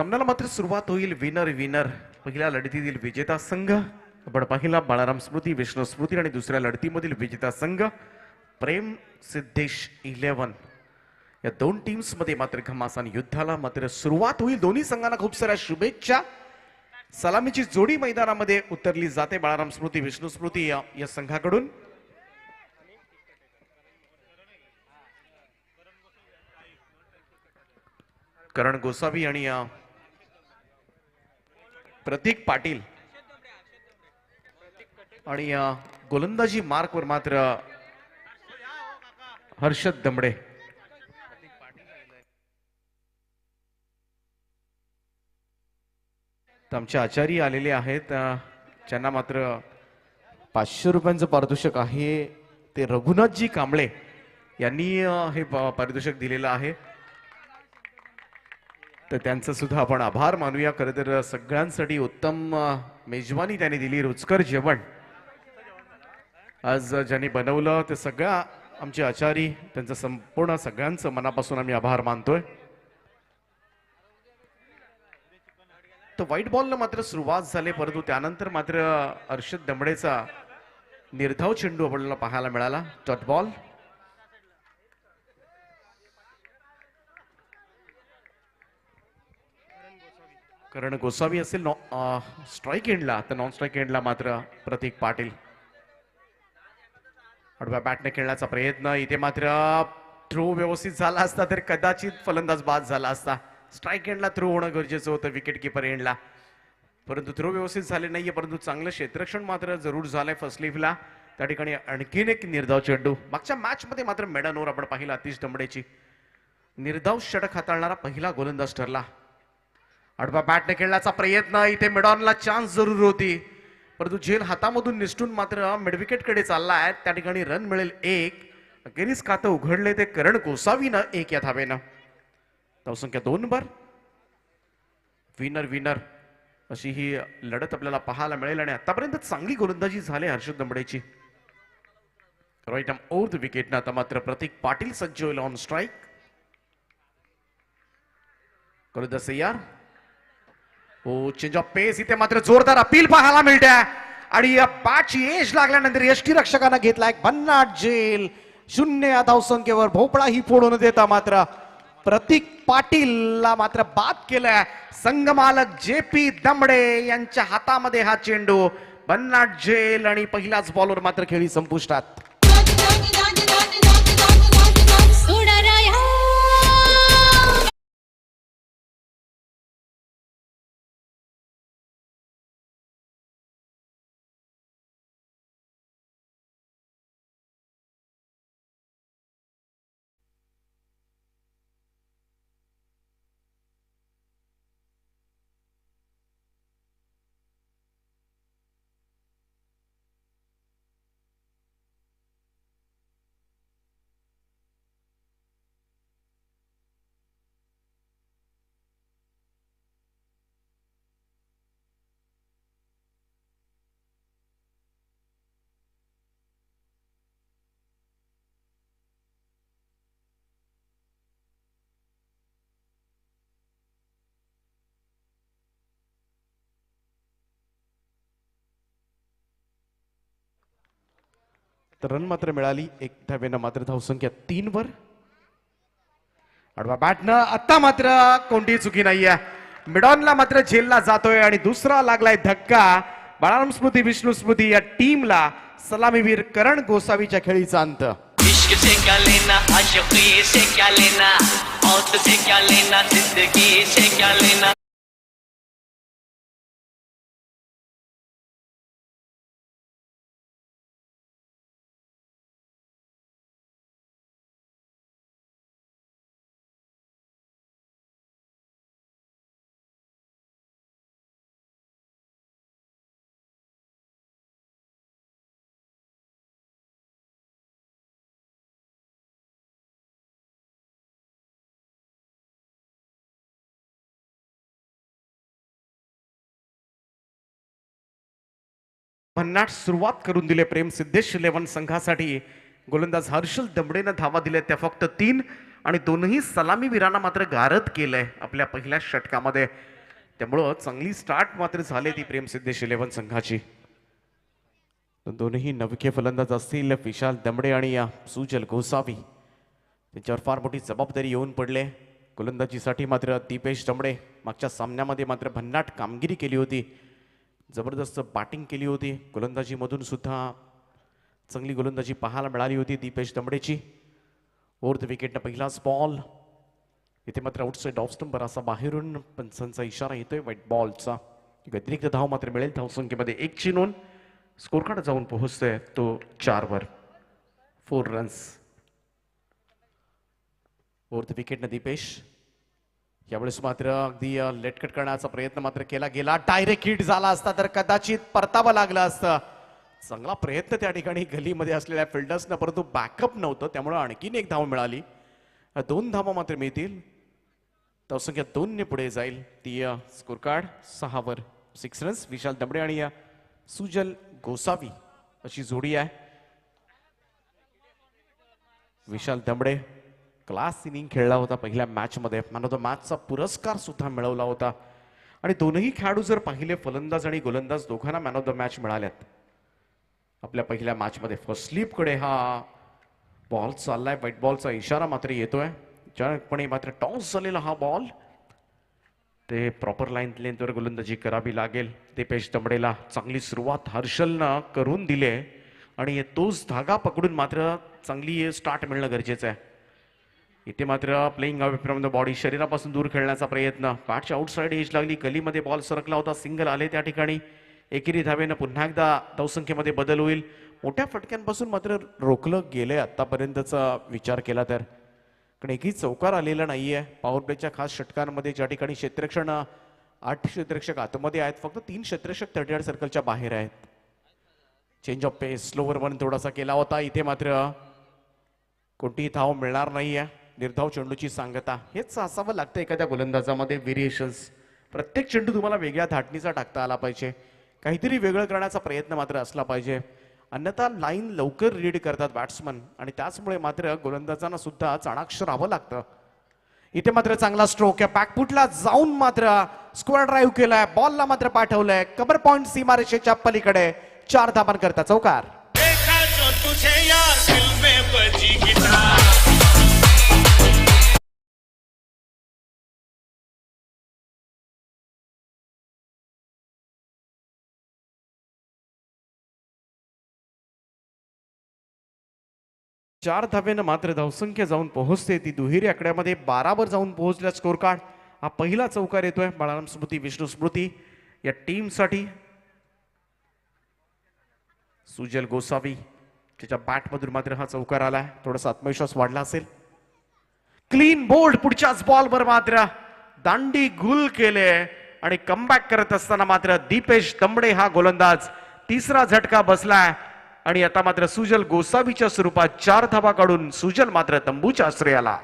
सामन्याला मात्र सुरुवात होईल. विनर विनर पहिल्या लढतीतील विजेता संघ आपण पाहिला बाळाराम स्मृती, विष्णू स्मृती आणि दुसऱ्या लढतीमधील विजेता संघ प्रेम सिद्धेश 11. या दोन टीम्स मध्ये मात्र घमासान युद्धाला मात्र सुरुवात होईल. दोन्ही संघांना खूप साऱ्या शुभेच्छा. सलामीची जोडी मैदानामध्ये उतरली जाते बाळाराम स्मृती विष्णू स्मृती या संघाकडून. करण गोसावी आणि प्रतीक पाटील आणि गोलंदाजी मार्कवर मात्र हर्षद दमडे. आमचे आचार्य आलेले आहेत, ज्यांना मात्र 500 रुपयांचं पारितोषिक आहे. ते रघुनाथजी कांबळे यांनी हे पारितोषिक दिलेलं आहे, तर त्यांचं सुद्धा आपण आभार मानूया. खरं तर सगळ्यांसाठी उत्तम मेजवानी त्यांनी दिली, रुचकर जेवण आज ज्यांनी बनवलं ते सगळ्या आमचे आचारी, त्यांचं संपूर्ण सगळ्यांचं मनापासून आम्ही आभार मानतोय. तर व्हाईट बॉलनं मात्र सुरुवात झाली, परंतु त्यानंतर मात्र हर्षद दमडेचा निर्धाव चेंडू आपल्याला पाहायला मिळाला. Dot ball. करण गोसावी असेल स्ट्राईक एंडला, तर नॉन स्ट्राईक एंडला मात्र प्रतीक पाटील. आडव्या बॅटने खेळण्याचा प्रयत्न. इथे मात्र थ्रो व्यवस्थित झाला असता तर कदाचित फलंदाज बाद झाला असता. स्ट्राईक एंडला थ्रो होणं गरजेचं होतं विकेट किपर एंडला, परंतु थ्रो व्यवस्थित झाले नाहीये. परंतु चांगलं क्षेत्ररक्षण मात्र जरूर झालंय फर्स्ट लीफला. त्या ठिकाणी आणखीन एक निर्धाव चेंडू. मागच्या मॅच मध्ये मात्र मेडन ओव्हर आपण पाहिला आतिश दमडेची. निर्धाव षटक हाताळणारा पहिला गोलंदाज ठरला. आडवा बॅटने खेळण्याचा प्रयत्न. इथे मेडॉनला चान्स जरूर होती, परंतु झेल हातामधून निसटून मात्र मिडविकेट कडे चाललाय. त्या ठिकाणी रन मिळेल 1. अखेरीस खातं उघडले ते करण गोसावीनं 1 या धावेनं. धावसंख्या 2 वर. विनर विनर अशी ही लढत आपल्याला पाहायला मिळेल आणि आतापर्यंत चांगली गोलंदाजी झाली हर्षद दमडेची. Right arm over the wicket. आता मात्र प्रतीक पाटील सज्ज होईल ऑन स्ट्राईक. गोलंदाज तयार. हो, चेंज ऑफ पेस. इथे मात्र जोरदार अपील पाहायला मिळते आणि या बॅटची एज लागल्यानंतर यष्टीरक्षकांना घेतला एक भन्नाट झेल. 0 या धावसंख्येवर भोपळा ही फोडून देता मात्र प्रतीक पाटीलला मात्र बाद केलाय. संघमालक JP दमडे यांच्या हातामध्ये हा चेंडू. भन्नाट झेल आणि पहिल्याच बॉलवर मात्र खेळी संपुष्टात. तर रन मात्र मिळाली 1 धावेनं. मात्र धावसंख्या 3 वर. आडवा बॅटनं आता मात्र कोणतीही चुकी नाहीये. मिडॉनला मात्र झेलला जातोय आणि दुसरा लागलाय धक्का बाळाराम स्मृती विष्णू स्मृती या टीमला. सलामीवीर करण गोसावीच्या खेळीचा अंत. इश्क से क्या लेना, आशिकी से क्या लेना, मौत से क्या लेना, जिंदगी से क्या लेना. भन्नाट सुरुवात करून दिले प्रेम सिद्धेश 11 संघासाठी. गोलंदाज हर्षद दमडेनं धावा दिल्या त्या फक्त 3. आणि दोनही सलामीवीरांना मात्र गारद केलंय आपल्या पहिल्या षटकामध्ये. त्यामुळं चांगली स्टार्ट मात्र झाली ती प्रेमसिद्धेश 11 संघाची. दोनही नवखे फलंदाज असतील विशाल दमडे आणि सुजल गोसावी, त्यांच्यावर फार मोठी जबाबदारी येऊन पडले. गोलंदाजीसाठी मात्र दीपेश दमडे मागच्या सामन्यामध्ये मात्र भन्नाट कामगिरी केली होती, जबरदस्त बॅटिंग केली होती. गोलंदाजीमधून सुद्धा चांगली गोलंदाजी पाहायला मिळाली होती दीपेश दमडेची. ओव्हर द विकेटनं पहिलाच बॉल, इथे मात्र आउटसाइड ऑफ स्टंपर असा बाहेरून पंचांचा इशारा येतोय व्हाईट बॉलचा. अतिरिक्त धाव मात्र मिळेल. धावसंख्येमध्ये 1ची नोंद. स्कोर कार्ड जाऊन पोहोचतोय तो 4वर. 4 रन्स. ओव्हर द विकेटनं दीपेश यावेळेस मात्र अगदी लेटकट करण्याचा प्रयत्न मात्र केला गेला. डायरेक्ट हिट झाला असता तर कदाचित परतावं लागलं असतं. चांगला प्रयत्न त्या ठिकाणी गलीमध्ये असलेल्या फिल्डर्सनं, परंतु बॅकअप नव्हतं, त्यामुळे आणखीन एक धाव मिळाली. 2 धावा मात्र मिळतील. धावसंख्या 2ने पुढे जाईल. ती स्कोर कार्ड 6वर. 6 रन्स. विशाल दमडे आणि सुजल गोसावी अशी जोडी आहे. विशाल दमडे क्लास इनिंग खेळला होता पहिल्या मॅच मध्ये. मॅन ऑफ द मॅचचा पुरस्कार सुद्धा मिळवला होता. आणि दोनही खेळाडू जर पाहिले, फलंदाज आणि गोलंदाज दोघांना मॅन ऑफ द मॅच मिळाल्यात आपल्या पहिल्या मॅच मध्ये. फर्स्ट स्लीप कडे हा बॉल चाललाय. व्हाईट बॉलचा इशारा मात्र येतोय. अचानकपणे मात्र टॉस झालेला हा बॉल, ते प्रॉपर लाईन लेंथवर गोलंदाजी करावी लागेल. दीपेश दमडेला चांगली सुरुवात हर्षलनं करून दिले आणि तोच धागा पकडून मात्र चांगली स्टार्ट मिळणं गरजेचं आहे. इथे मात्र playing away from the body, शरीरापासून दूर खेळण्याचा प्रयत्न. बॅटच्या आउटसाइड एज लागली, गलीमध्ये बॉल सरकला होता, सिंगल आले त्या ठिकाणी. एकेरी धावेनं पुन्हा एकदा धावसंख्येमध्ये बदल होईल. मोठ्या फटक्यांपासून मात्र रोखलं गेलंय आतापर्यंतचा विचार केला तर, कारण एकही चौकार आलेला नाहीये पॉवर प्लेच्या खास षटकांमध्ये, ज्या ठिकाणी क्षेत्ररक्षण 8 क्षेत्ररक्षक आतमध्ये आहेत, फक्त 3 क्षेत्ररक्षक 38 सर्कलच्या बाहेर आहेत. Change of pace, slower one थोडासा केला होता. इथे मात्र कोणतीही धाव मिळणार नाहीये. निर्धाव चेंडूची सांगता, हेच असावं लागतं एखाद्या गोलंदाजामध्ये. व्हेरिएशन्स, प्रत्येक चेंडू तुम्हाला वेगळ्या धाटणीचा टाकता आला पाहिजे, काहीतरी वेगळं करण्याचा प्रयत्न मात्र असला पाहिजे, अन्यथा लाईन लवकर रीड करतात बॅट्समन आणि त्याचमुळे मात्र गोलंदाजांना सुद्धा चाणाक्ष राहावं लागतं. इथे मात्र चांगला स्ट्रोक आहे, बॅकफुटला जाऊन मात्र स्क्वेअर ड्राईव्ह केलाय, बॉलला मात्र पाठवलंय कव्हर पॉइंट सीमारेषेच्या पलीकडे. 4 धाबां करता चौकार. चार धावेनं मात्र धावसंख्या जाऊन पोहोचते ती दुहेरी आकड्यामध्ये 12वर जाऊन पोहोचल्या स्कोर कार्ड. हा पहिला चौकार येतोय बाळाराम स्मृती विष्णू स्मृती या टीमसाठी. सुजल गोसावी त्याच्या बॅटमधून मात्र हा चौकार आलाय, थोडासा आत्मविश्वास वाढला असेल. क्लीन बोल्ड, पुढच्याच बॉलवर मात्र दांडी गुल केले आणि कमबॅक करत असताना मात्र दीपेश दमडे हा गोलंदाज. तिसरा झटका बसलाय आणि आता मात्र सुजल गोसावीच्या स्वरूपात 4 धावा काढून सुजल मात्र तंबूच्या आश्रयाला.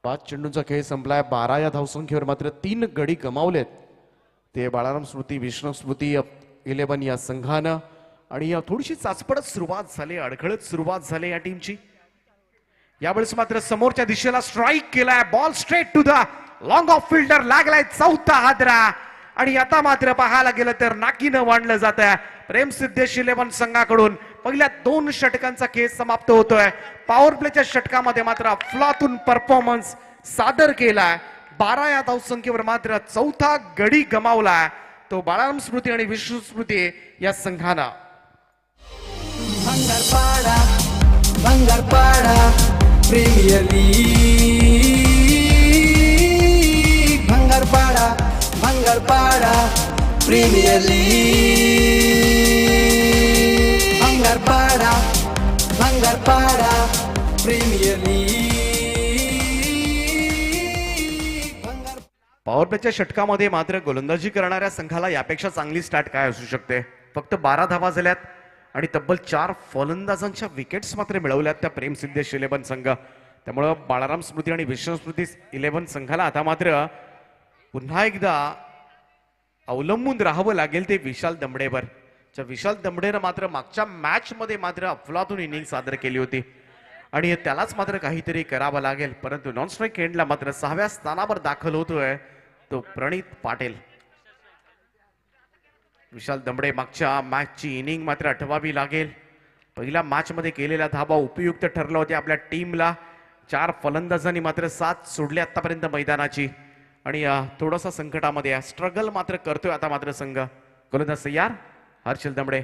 पाच चेंडूंचा खेळ संपलाय. 12 या धावसंख्येवर मात्र 3 गडी गमावलेत ते बाळाराम स्मृती विष्णू स्मृती 11 या संघानं. आणि थोडीशी चाचपडत सुरुवात झाली, अडखळत सुरुवात झाली या टीमची. यावेळेस मात्र समोरच्या दिशेला स्ट्राईक केलाय, ball straight to the long off fielder लागलाय, चौथा हादरा. आणि आता मात्र पाहायला गेलं तर नाकीनं वाढलं जात आहे. प्रेमसिद्धेश 11 संघाकडून पहिल्या 2 षटकांचा खेळ समाप्त होतोय. पॉवर प्लेच्या षटकामध्ये मात्र फ्लॉतून परफॉर्मन्स सादर केलाय. 12 या धावसंख्येवर मात्र चौथा गडी गमावलाय तो बाळाराम स्मृती आणि विष्णू स्मृती या संघानं. Bhangarpada premier league, Bhangarpada premier league, Bhangarpada premier league power प्लेच्या षटकामध्ये मात्र गोलंदाजी करणाऱ्या संघाला यापेक्षा चांगली स्टार्ट काय असू शकते. फक्त 12 धावा झाल्यात आणि तब्बल 4 फलंदाजांच्या विकेट्स मात्र मिळवल्यात त्या प्रेम सिद्धेश 11 संघ. त्यामुळं बाळाराम स्मृती आणि विष्णू स्मृती 11 संघाला आता मात्र पुन्हा एकदा अवलंबून राहावं लागेल ते विशाल दमडेवर. विशाल दमडेनं मात्र मागच्या मॅच मध्ये मात्र अफलातून इनिंग सादर केली होती आणि त्यालाच मात्र काहीतरी करावं लागेल. परंतु नॉन स्ट्राईक एंडला मात्र 6व्या स्थानावर दाखल होतोय तो प्रणित पाटील. विशाल दमडे मागच्या मॅचची इनिंग मात्र आठवावी लागेल. पहिल्या मॅच मध्ये केलेल्या धावा उपयुक्त ठरल्या होत्या आपल्या टीमला. 4 फलंदाजांनी मात्र 7 सोडले आतापर्यंत मैदानाची आणि थोडासा संकटामध्ये स्ट्रगल मात्र करतोय आता मात्र संघ. गोलंदाज तयार हर्षल दमडे.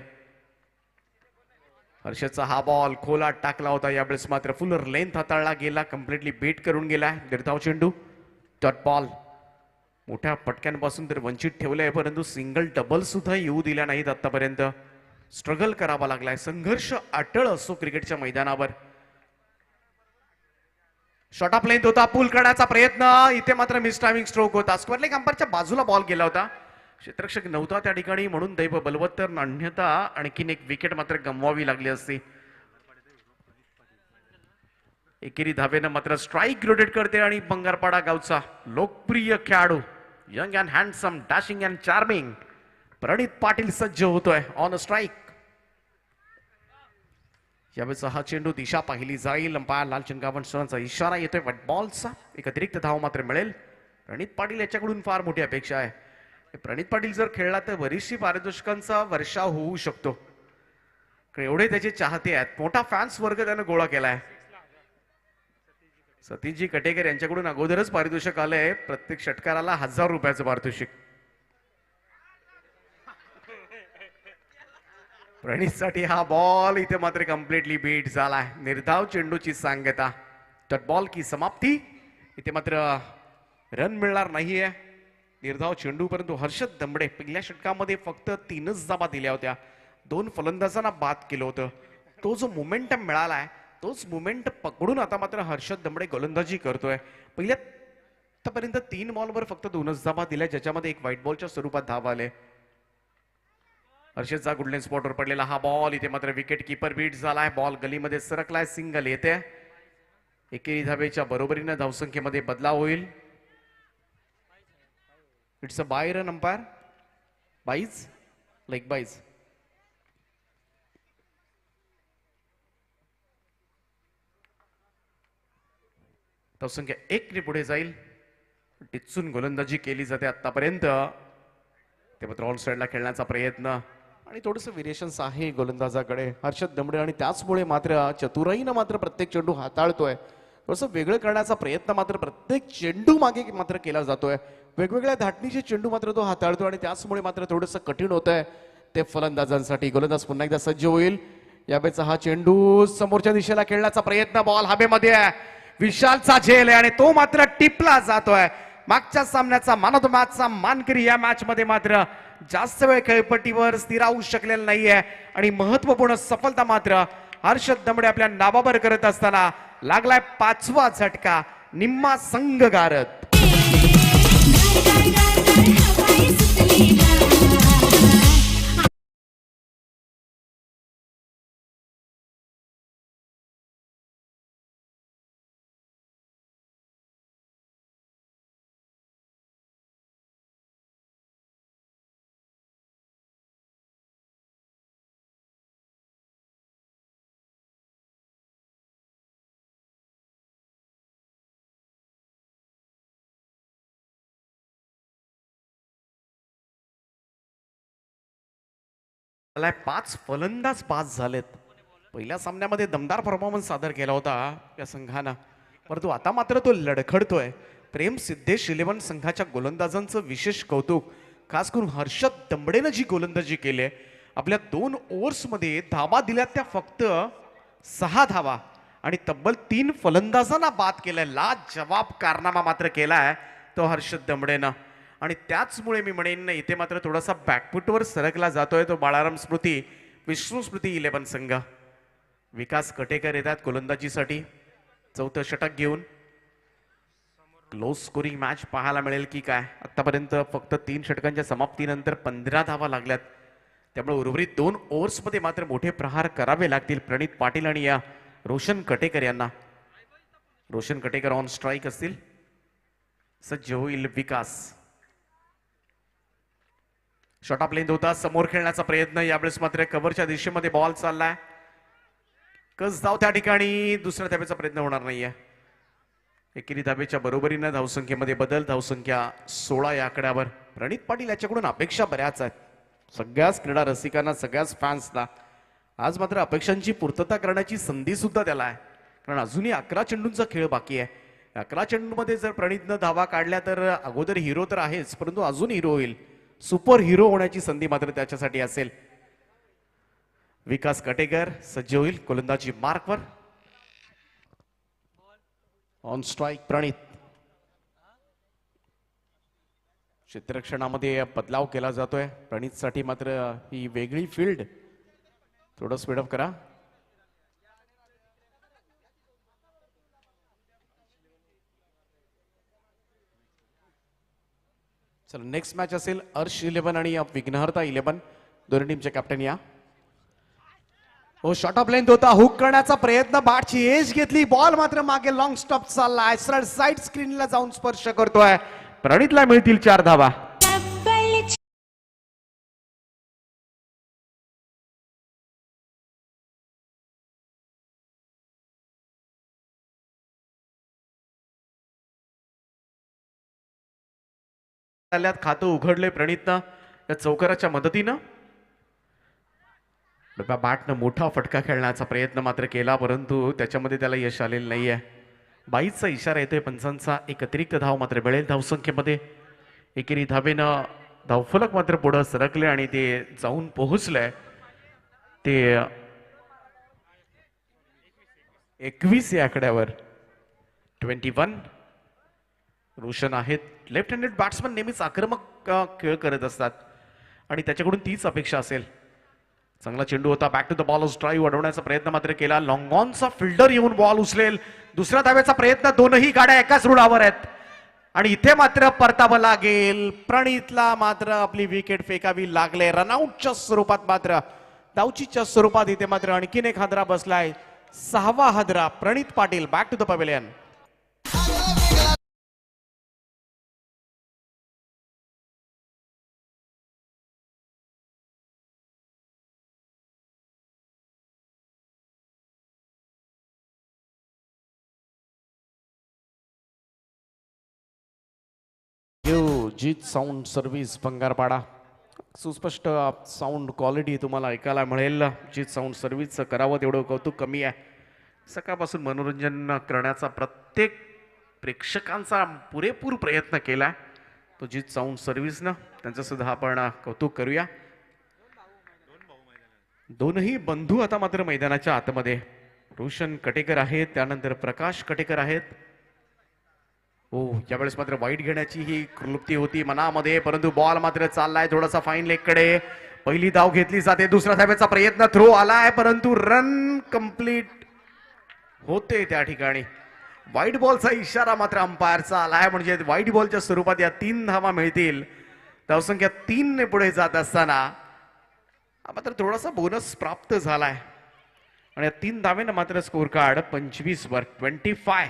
हर्षदचा हा बॉल खोलात टाकला होता. यावेळेस मात्र फुल लेंथ हाताळला गेला. कम्प्लिटली बीट करून गेला. निर्धाव चेंडू डॉट बॉल. मोठ्या पटक्यांपासून तर वंचित ठेवलंय परंतु सिंगल डबल सुद्धा येऊ दिल्या नाहीत आतापर्यंत. स्ट्रगल करावा लागलाय. संघर्ष अटळ असतो क्रिकेटच्या मैदानावर. शॉर्ट ऑफ लेंथ होता. पूल करण्याचा प्रयत्न. इथे मात्र मिस टायमिंग स्ट्रोक होता. स्क्वेअर लेग अंपायरच्या बाजूला बॉल गेला होता. क्षेत्ररक्षक नव्हता त्या ठिकाणी म्हणून दैव बलवत्तर अन्यथा आणखीन एक विकेट मात्र गमवावी लागली असती. एकेरी धावेनं मात्र स्ट्राईक रोटेट करते आणि बंगारपाडा गावचा लोकप्रिय खेळाडू young and handsome dashing and charming Pranit Patil सज्ज होतोय ऑन स्ट्राईक. यावेळेस हा चेंडू दिशा पाहिली जाईल. अंपायर लालचंद गावस्करांचा इशारा येतोय व्हाईट बॉलचा. एक अतिरिक्त धाव मात्र मिळेल. प्रणित पाटील याच्याकडून फार मोठी अपेक्षा आहे. प्रणित पाटील जर खेळला तर बरीचशी पारितोषिकांचा वर्षाव होऊ शकतो. एवढे त्याचे चाहते आहेत. मोठा फॅन्स वर्ग त्यानं गोळा केलाय. सतीशजी कटेकर यांच्याकडून अगोदरच पारितोषिक आलंय. प्रत्येक षटकाराला 1000 रुपयाचं पारितोषिक. प्रणितसाठी हा बॉल इथे मात्र कम्प्लिटली बीट झालाय. निर्धाव चेंडूची सांगता. डॉट बॉल की समाप्ती. इथे मात्र रन मिळणार नाहीये. निर्धाव चेंडू परंतु हर्षद दमडे पहिल्या षटकामध्ये फक्त 3च धावा दिल्या होत्या. 2 फलंदाजांना बाद केलं होतं. तो जो मोमेंटम मिळालाय तोच मोमेंट पकडून आता मात्र हर्षद दमडे गोलंदाजी करतोय. पहिल्या आतापर्यंत 3 बॉलवर फक्त 2च धावा दिल्या ज्याच्यामध्ये एक व्हाईट बॉलच्या स्वरूपात धाव आले. हर्षदचा गुडलेन स्पॉटवर पडलेला हा बॉल इथे मात्र विकेट किपर बीट झालाय. बॉल गलीमध्ये सरकलाय. सिंगल येते. एकेरी धावेच्या बरोबरीने धावसंख्येमध्ये बदलाव होईल. It's a bye run umpire. Byes like byes. धावसंख्या 1 ने पुढे जाईल. टिचून गोलंदाजी केली जाते आतापर्यंत. ते मात्र ऑन साइडला खेळण्याचा प्रयत्न आणि थोडंसं व्हेरिएशन्स आहे गोलंदाजाकडे हर्षद दमडे आणि त्याचमुळे मात्र चतुराईनं मात्र प्रत्येक चेंडू हाताळतोय. थोडंसं वेगळं करण्याचा प्रयत्न मात्र प्रत्येक चेंडू मागे मात्र केला जातोय. वेगवेगळ्या धाटणीचे चेंडू मात्र तो हाताळतो आणि त्याचमुळे मात्र थोडंसं कठीण होत आहे ते फलंदाजांसाठी. गोलंदाज पुन्हा एकदा सज्ज होईल. यावेळेचा हा चेंडू समोरच्या दिशेला खेळण्याचा प्रयत्न. बॉल हवेमध्ये आहे. विशालचा झेल आहे आणि तो मात्र टिपला जातोय. मागच्या सामन्याचा मॅन ऑफ द मॅचचा मानकरी या मॅच मध्ये मात्र जास्त वेळ खेळपट्टीवर स्थिर राहू शकलेला नाहीये आणि महत्वपूर्ण सफलता मात्र हर्षद दमडे आपल्या नावावर करत असताना लागलाय 5वा झटका. निम्मा संघ गारत. त्याला 5 फलंदाज बाद झालेत. पहिल्या सामन्यामध्ये दमदार परफॉर्मन्स सादर केला होता या संघानं परंतु आता मात्र तो लडखडतोय. प्रेम सिद्धेश 11 संघाच्या गोलंदाजांचं विशेष कौतुक. खास करून हर्षद दमडेनं जी गोलंदाजी केली आपल्या 2 ओव्हर्समध्ये धावा दिल्या त्या फक्त 6 धावा आणि तब्बल 3 फलंदाजांना बाद केलाय. लाजवाब कारनामा मात्र केलाय तो हर्षद दमडेनं आणि त्याचमुळे मी म्हणेन इथे मात्र थोडासा बॅकफुटवर सरकला जातोय तो बाळाराम स्मृती विष्णू स्मृती 11 संघ. विकास कटेकर येतात गोलंदाजीसाठी चौथं षटक घेऊन. क्लोज स्कोरिंग मॅच पाहायला मिळेल की काय. आतापर्यंत फक्त 3 षटकांच्या समाप्तीनंतर 15 धावा लागल्यात. त्यामुळे उर्वरित 2 ओव्हर्समध्ये मात्र मोठे प्रहार करावे लागतील प्रणित पाटील आणि या रोशन कटेकर यांना. रोशन कटेकर ऑन स्ट्राईक असतील. सज्ज होईल विकास. शॉट ऑफ लेंथ होता समोर खेळण्याचा प्रयत्न. यावेळेस मात्र कव्हरच्या दिशेमध्ये बॉल चाललाय. कस धाव त्या ठिकाणी. दुसऱ्या धाब्याचा प्रयत्न होणार नाहीये. एकेरी धाब्याच्या बरोबरीनं धावसंख्येमध्ये बदल. धावसंख्या 16 या आकड्यावर. प्रणित पाटील याच्याकडून अपेक्षा बऱ्याच आहेत. सगळ्याच क्रीडा रसिकांना सगळ्याच फॅन्सला आज मात्र अपेक्षांची पूर्तता करण्याची संधी सुद्धा त्याला आहे. कारण अजूनही 11 चेंडूंचा खेळ बाकी आहे. 11 चेंडूमध्ये जर प्रणितनं धावा काढल्या तर अगोदर हिरो तर आहेच परंतु अजून हिरो होईल. सुपर हिरो होण्याची संधी मात्र त्याच्यासाठी असेल. विकास कटेकर सज्ज होईल गोलंदाजी मार्कवर. ऑन स्ट्राईक प्रणित. क्षेत्ररक्षणामध्ये बदलाव केला जातोय. प्रणितसाठी मात्र ही वेगळी फील्ड. थोडं स्पीडअप करा. चला नेक्स्ट मॅच असेल अर्श 11 आणि विघ्नहर्ता 11 दोन्ही टीमचे कॅप्टन या. हो शॉट ऑफ लेंथ होता. हुक करण्याचा प्रयत्न. बॅटची एज घेतली. बॉल मात्र मागे लॉंग स्टॉप चाललाय. सरळ साइड स्क्रीनला जाऊन स्पर्श करतोय. प्रणितला मिळतील 4 धावा. खातं उघडले प्रणितनं या चौकाराच्या मदतीनं. बॅटनं मोठा फटका खेळण्याचा प्रयत्न मात्र केला परंतु त्याच्यामध्ये त्याला यश आलेलं नाहीये. 22चा इशारा येतोय पंचांचा. एक अतिरिक्त धाव मात्र मिळेल धावसंख्येमध्ये. एकेरी धावेनं धावफलक मात्र पुढे सरकले आणि ते जाऊन पोहोचलंय ते 21 या आकड्यावर. 21 रोशन आहेत. लेफ्ट हँडेड बॅट्समन नेहमीच आक्रमक खेळ करत असतात आणि त्याच्याकडून तीच अपेक्षा असेल. चांगला चेंडू होता. Back to the ball drive अडवण्याचा प्रयत्न मात्र केला. लॉंग ऑनचा फिल्डर येऊन बॉल उचलेल. दुसऱ्या धाव्याचा प्रयत्न. दोनही गाड्या एकाच रुळावर आहेत आणि इथे मात्र परतावं लागेल. प्रणितला मात्र आपली विकेट फेकावी लागले. रनआउटच्या स्वरूपात मात्र धावचीच्या स्वरूपात इथे मात्र आणखीन एक हादरा बसलाय. 6वा हादरा. Pranit Patil back to the pavilion. Jeet sound service Bangarpada. सुस्पष्ट साऊंड क्वालिटी तुम्हाला ऐकायला मिळेल. जीत साऊंड सर्व्हिसचं करावं तेवढं कौतुक कमी आहे. सकाळपासून मनोरंजन करण्याचा प्रत्येक प्रेक्षकांचा पुरेपूर प्रयत्न केला तो जीत साऊंड सर्व्हिसनं. त्यांचं सुद्धा आपण कौतुक करूया. दोनही बंधू आता मात्र मैदानाच्या आतमध्ये. रोशन कटेकर आहेत त्यानंतर प्रकाश कटेकर आहेत. हो यावेळेस मात्र वाईट घेण्याची ही क्लुप्ती होती मनामध्ये परंतु बॉल मात्र चाललाय थोडासा फाईन लेग कडे. पहिली धाव घेतली जाते. दुसऱ्या धावेचा प्रयत्न. थ्रो आलाय परंतु रन कंप्लीट होते त्या ठिकाणी. व्हाईट बॉलचा इशारा मात्र अंपायरचा आलाय म्हणजे व्हाईट बॉलच्या स्वरूपात या 3 धावा मिळतील. धावसंख्या 3 ने पुढे जात असताना मात्र थोडासा बोनस प्राप्त झालाय आणि या 3 धावेनं मात्र स्कोर कार्ड 25 वर 25.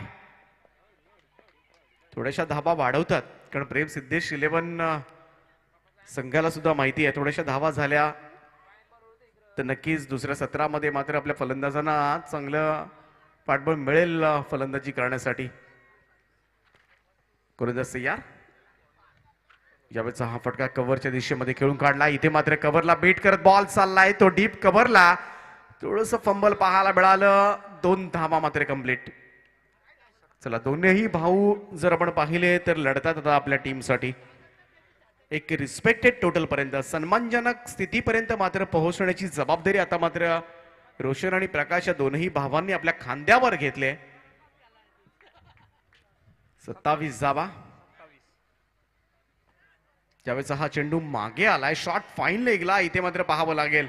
थोड्याशा धावा वाढवतात कारण प्रेम सिद्धेश 11 संघाला सुद्धा माहिती आहे थोड्याशा धावा झाल्या तर नक्कीच दुसऱ्या सत्रामध्ये मात्र आपल्या फलंदाजांना चांगलं पाठबळ मिळेल फलंदाजी करण्यासाठी. गोलंदाज तयार. यावेळेचा हा फटका कव्हरच्या दिशेमध्ये खेळून काढला. इथे मात्र कव्हरला बीट करत बॉल चाललाय तो डीप कव्हरला. थोडंसं फंबल पाहायला मिळालं. 2 धावा मात्र कंप्लीट. चला दोन्ही भाऊ जर आपण पाहिले तर लढतात आता आपल्या टीमसाठी. एक रिस्पेक्टेड टोटल पर्यंत सन्मानजनक स्थितीपर्यंत मात्र पोहोचण्याची जबाबदारी आता मात्र रोशन आणि प्रकाश या दोनही भावांनी आपल्या खांद्यावर घेतले. 27 धावा. ज्यावेळेचा हा चेंडू मागे आलाय शॉट फाईन लेगला. इथे मात्र पाहावं लागेल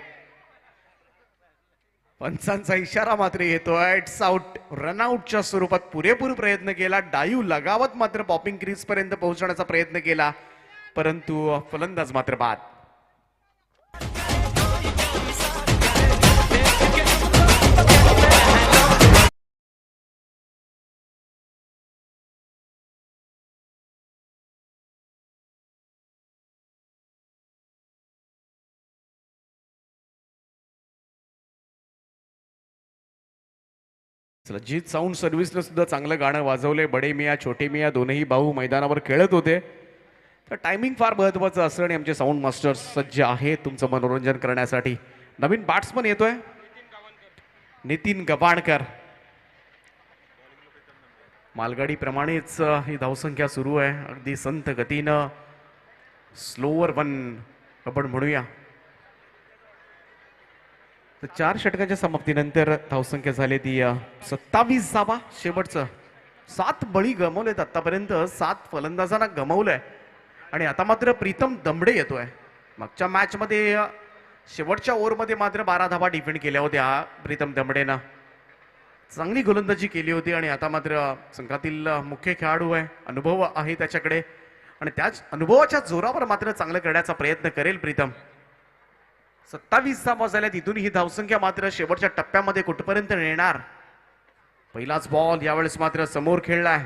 पंचांचा इशारा मात्र येतोय. It's out. रनआउटच्या स्वरूपात पुरेपूर प्रयत्न केला, डायू लगावत मात्र पॉपिंग क्रीज पर्यंत पोहोचण्याचा प्रयत्न केला, परंतु फलंदाज मात्र बाद. चला, जीत साऊंड सर्व्हिसला सुद्धा चांगलं गाणं वाजवलंय. बडे मिया छोटे मिया दोनही भाऊ मैदानावर खेळत होते. तर टायमिंग फार महत्वाचं असतं आणि आमचे साऊंड मास्टर सज्ज आहेत तुमचं मनोरंजन करण्यासाठी. नवीन बॅट्समन येतोय, नितीन गवाणकर. मालगाडीप्रमाणेच ही धावसंख्या सुरू आहे, अगदी संत गतीनं. स्लोवर वन आपण म्हणूया. तर 4 षटकांच्या समाप्तीनंतर धावसंख्या झाली ती 27 धावा. शेवटचं 7 बळी गमावलेत आतापर्यंत, 7 फलंदाजांना गमावलंय. आणि आता मात्र प्रीतम दमडे येतोय. मागच्या मॅच मध्ये शेवटच्या ओव्हरमध्ये मात्र 12 धावा डिफेंड केल्या होत्या प्रीतम दमडेनं. चांगली गोलंदाजी केली होती आणि आता मात्र संघातील मुख्य खेळाडू आहे, अनुभव आहे त्याच्याकडे आणि त्याच अनुभवाच्या जोरावर मात्र चांगलं करण्याचा प्रयत्न करेल प्रीतम. 27 धावा झाल्या, तिथून ही धावसंख्या मात्र शेवटच्या टप्प्यामध्ये कुठपर्यंत नेणार. पहिलाच बॉल यावेळेस मात्र समोर खेळलाय,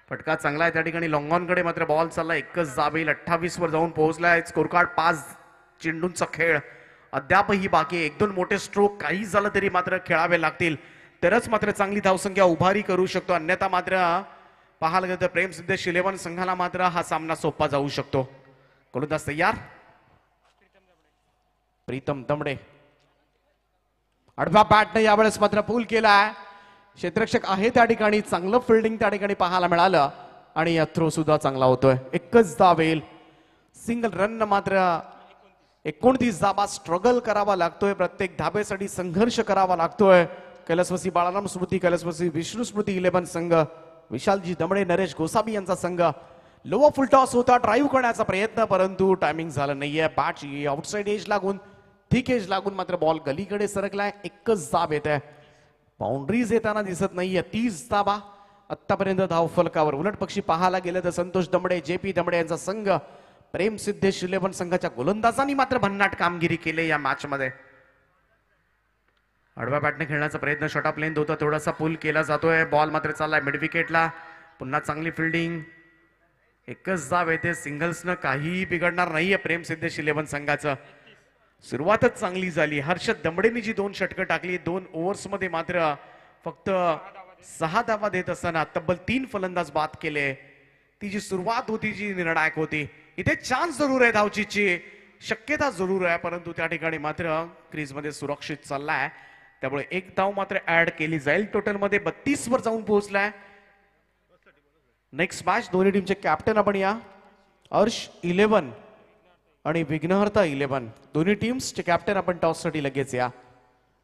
फटका चांगला आहे त्या ठिकाणी. लॉंगॉनकडे मात्र बॉल चालला, एकच जाब येईल. 28 वर जाऊन पोहोचलाय. स्कोर कार्ड 5 चेंडूंचा खेळ अद्यापही बाकी. 1-2 मोठे स्ट्रोक काही झालं तरी मात्र खेळावे लागतील, तरच मात्र चांगली धावसंख्या उभारी करू शकतो. अन्यथा मात्र पाहायला गेलं तर प्रेमसिद्धेश 11 संघाला मात्र हा सामना सोपा जाऊ शकतो. गोलंदाज तयार, प्रीतम दमडे. आडव्या बॅटने यावेळेस मात्र पूल केलाय. क्षेत्ररक्षक आहे त्या ठिकाणी, चांगलं फिल्डिंग त्या ठिकाणी पाहायला मिळालं आणि या थ्रो सुद्धा चांगला होतोय. एकच धाव येईल. सिंगल रन मात्र 29 धावा स्ट्रगल करावा लागतोय, प्रत्येक धाबेसाठी संघर्ष करावा लागतोय. कैलासवासी बाळाराम स्मृती, कैलासवासी विष्णू स्मृती 11 संघ, विशालजी दमडे, नरेश गोसावी यांचा संघ. लोअर फुल टॉस होता, ड्राईव्ह करण्याचा प्रयत्न, परंतु टायमिंग झालं नाहीये. बॅटची आउटसाइड एज लागून, थिक एज लागून मात्र बॉल गलीकडे सरकलाय. एकच धाब येत आहे, बाउंड्रीज येताना दिसत नाहीये. 30 धाबा आतापर्यंत धाव फलकावर. उलट पक्षी पाहायला गेलं तर संतोष दमडे, JP दमडे यांचा संघ, प्रेमसिद्धेश 11 संघाच्या गोलंदाजांनी मात्र भन्नाट कामगिरी केली या मॅच मध्ये. आडव्या बॅटने खेळण्याचा प्रयत्न, शॉर्ट ऑफ लेंथ होता, थोडासा पुल केला जातोय. बॉल मात्र चाललाय मिड विकेटला. पुन्हा चांगली फिल्डिंग, एकच धाव येते. सिंगल्सनं काहीही बिघडणार नाहीये प्रेमसिद्धेश 11 संघाचं. सुरुवातच चांगली झाली. हर्षद दमडेंनी जी 2 षटकं टाकली, 2 ओव्हर्स मध्ये मात्र फक्त 6 धावा देत असताना तब्बल 3 फलंदाज बाद केले. ती जी सुरुवात होती जी निर्णायक होती. इथे चान्स जरूर आहे, धावचीची शक्यता जरूर आहे, परंतु त्या ठिकाणी मात्र क्रीजमध्ये सुरक्षित चाललाय. त्यामुळे 1 धाव मात्र ऍड केली जाईल. टोटल मध्ये 32 वर जाऊन पोहोचलाय. नेक्स्ट मॅच दोन्ही टीमचे कॅप्टन आपण या. हर्ष 11 आणि विघ्नहर्ता 11, दोन्ही टीम्सचे कॅप्टन आपण टॉस साठी लगेच या.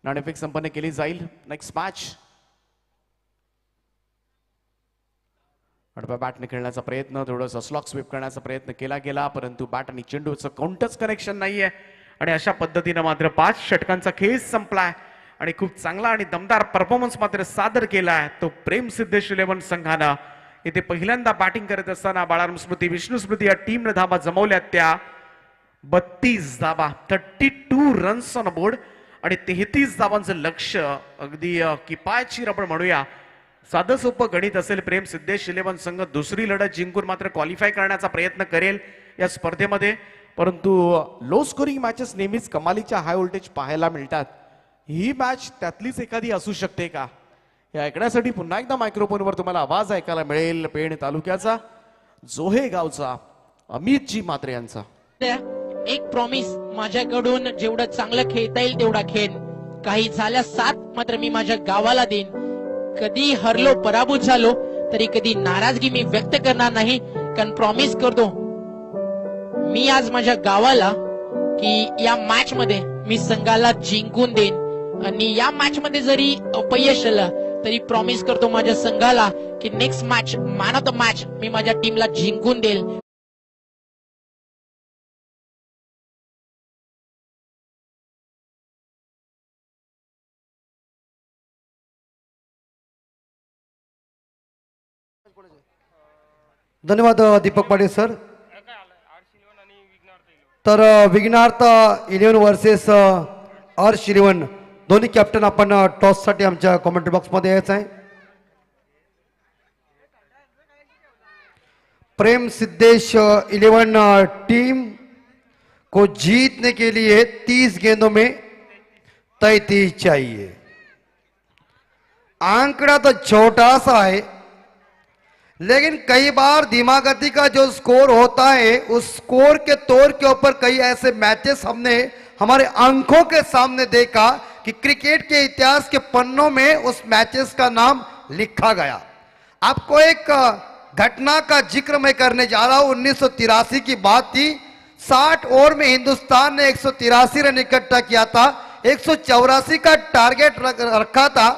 नाणेफेक संपन्न केली जाईल. Next match. आडव्या बॅटने खेळण्याचा प्रयत्न, थोडंसं स्लॉक स्वीप करण्याचा प्रयत्न केला गेला, परंतु बॅट आणि चेंडूचं काउंटच कनेक्शन नाहीये. आणि अशा पद्धतीनं मात्र 5 षटकांचा खेळ संपलाय आणि खूप चांगला आणि दमदार परफॉर्मन्स मात्र सादर केलाय तो प्रेमसिद्धेश 11 संघानं. इथे पहिल्यांदा बॅटिंग करत असताना बाळाराम स्मृती, विष्णू स्मृती या टीमने धावा जमवल्यात त्या 32 धावा, 32 रन्स ऑन बोर्ड आणि 33 धावांचं लक्ष अगदी किफायतशीर आपण म्हणूया. साधं सोपं गणित असेल. प्रेमसिद्धेश 11 संघ दुसरी लढत जिंकून मात्र क्वालिफाय करण्याचा प्रयत्न करेल या स्पर्धेमध्ये, परंतु लो स्कोरिंग मॅचेस नेहमीच कमालीच्या हाय व्होल्टेज पाहायला मिळतात. ही मॅच त्यातलीच एखादी असू शकते का, हे ऐकण्यासाठी पुन्हा एकदा मायक्रोफोनवर तुम्हाला आवाज ऐकायला मिळेल पेण तालुक्याचा, जोहे गावचा अमितजी म्हात्रे यांचा. एक प्रॉमिस, माझ्याकडून जेवढं चांगलं खेळता येईल तेवढा खेळ. काही झाल्या 7 मात्र मी माझ्या गावाला देईन. कधी हरलो, पराभूत झालो तरी कधी नाराजगी मी व्यक्त करणार नाही, कारण प्रॉमिस करतो मी आज माझ्या गावाला की या मॅच मध्ये मी संघाला जिंकून देईन. आणि या मॅच मध्ये जरी अपयश आलं तरी प्रॉमिस करतो माझ्या संघाला की next match, man of the match मी माझ्या टीमला जिंकून देईल. धन्यवाद दीपक पाटील सर. तर विघ्नार्थ 11 वर्सेस अर्श 11 दोन्ही कॅप्टन आपण टॉस साठी आमच्या कॉमेंट्री बॉक्स मध्ये यायचं आहे. प्रेम सिद्धेश 11 टीम को जीतने के लिए 30 गेंदों में 33 चाहिए. आंकड़ा तो छोटा सा है लेकिन कई बार धीमा गति का जो स्कोर होता है उस स्कोर के तौर के ऊपर कई ऐसे मैचेस हमने हमारे आंखों के सामने देखा कि क्रिकेट के इतिहास के पन्नों में उस मैचेस का नाम लिखा गया. आपको एक घटना का जिक्र मैं करने जा रहा हूं. 1983 की बात थी. 60 ओवर में हिंदुस्तान ने 183 रन इकट्ठा किया था. 184 का टारगेट रखा था.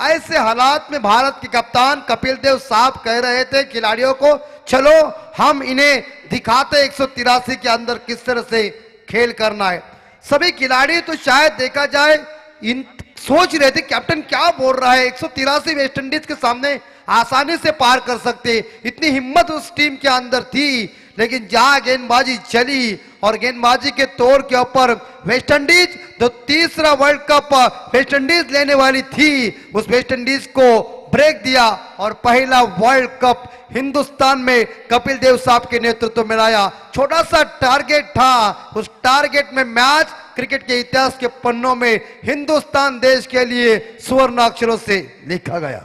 ऐसे हालात में भारत के कप्तान कपिल देव साहब कह रहे थे खिलाड़ियों को, चलो हम इन्हें दिखाते 183 के अंदर किस तरह से खेल करना है. सभी खिलाड़ी तो शायद देखा जाए इन सोच रहे थे कैप्टन क्या बोल रहा है, 183 वेस्ट इंडीज के सामने आसानी से पार कर सकते, इतनी हिम्मत उस टीम के अंदर थी. लेकिन जहां गेंदबाजी चली और गेंदबाजी के तौर के ऊपर वेस्ट इंडीज जो तीसरा वर्ल्ड कप वेस्ट इंडीज लेने वाली थी उस वेस्ट इंडीज को ब्रेक दिया और पहला वर्ल्ड कप हिंदुस्तान में कपिल देव साहब के नेतृत्व में लाया. छोटा सा टारगेट था. उस टारगेट में मैच क्रिकेट के इतिहास के पन्नों में हिंदुस्तान देश के लिए स्वर्ण अक्षरों से लिखा गया.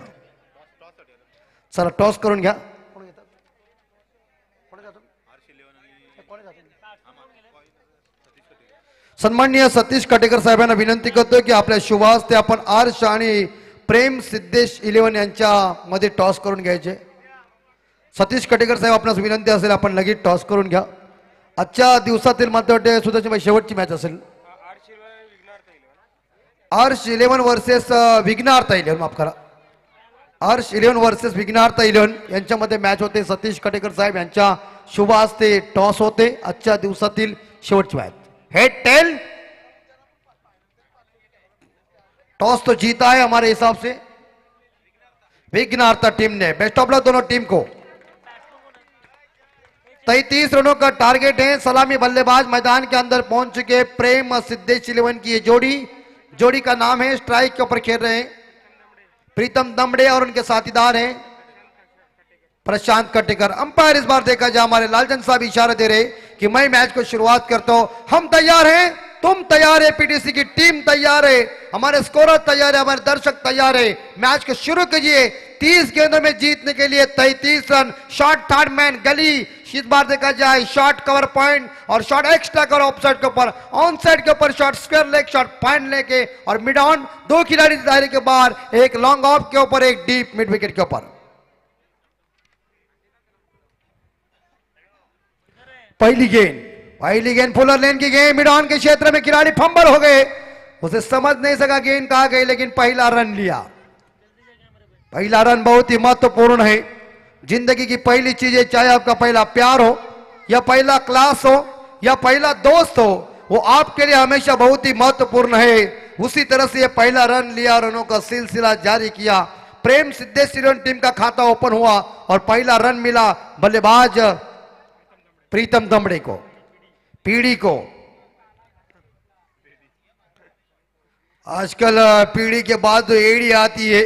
चला टॉस करून घ्या. सन्माननीय सतीश काटेकर साहेबांना विनंती करतोय की आपल्या शुभ हस्ते आपण आर्ष आणि प्रेम सिद्धेश 11 यांच्या मध्ये टॉस करून घ्यायचे. सतीश काटेकर साहेब आपणास विनंती असेल आपण लगेच टॉस करून घ्या. आजच्या दिवसातील मला वाटते सुद्धा शेवटची मॅच असेल. आर्ष 11 वर्सेस विघ्नार्थ 11 माफ करा. आर्ष 11 वर्सेस विघ्नार्थ 11 यांच्यामध्ये मॅच होते. सतीश काटेकर साहेब यांच्या शुभ हस्ते टॉस होते. आजच्या दिवसातील शेवटची मॅच. हेड टेल टॉस तो जीता है हमारे हिसाब से विघ्नार्थ टीम ने. बेस्ट ऑफ लक दोनों टीम को. 33 रनों का टारगेट है. सलामी बल्लेबाज मैदान के अंदर पहुंच चुके प्रेम सिद्धेश 11 की ये जोड़ी का नाम है. स्ट्राइक के ऊपर खेल रहे हैं प्रीतम दमड़े और उनके साथीदार हैं प्रशांत कटेकर. अंपायर इस बार देखा जाए हमारे लालचंद साहब इशारा दे रहे कि मैं मैच को शुरुआत करता हूं. हम तैयार हैं, तुम तैयार है, पीटीसी की टीम तैयार है, हमारे स्कोरर तैयार है, हमारे दर्शक तैयार है. मैच को शुरू कीजिए. 30 गेंदों में जीतने के लिए 33 run. Shot third man gully. इस बार देखा जाए शॉट कवर पॉइंट और shot extra cover off side के ऊपर, ऑन साइड के ऊपर shot square leg shot point लेके और मिड ऑन. 2 खिलाड़ी दायरे के बाहर, एक लॉन्ग ऑफ के ऊपर, एक डीप मिड विकेट के ऊपर. पहली गेंद फुलर लेन की गेंद. मिड ऑन के क्षेत्र में खिलाड़ी फंबल हो गए. उसे समझ नहीं सका गेंद कहां गई, लेकिन पहला रन लिया. पहला रन बहुत ही महत्वपूर्ण है. जिंदगी की पहली चीजें, चाहे आपका पहला प्यार हो या पहला क्लास हो या पहला दोस्त हो, वो आपके लिए हमेशा बहुत ही महत्वपूर्ण है. उसी तरह से ये पहला रन लिया, रनों का सिलसिला जारी किया. प्रेम सिद्धेश 11 टीम का खाता ओपन हुआ और पहला रन मिला बल्लेबाज प्रीतम दमड़े को, पीढ़ी को. आजकल पीढ़ी के बाद जो एड़ी आती है,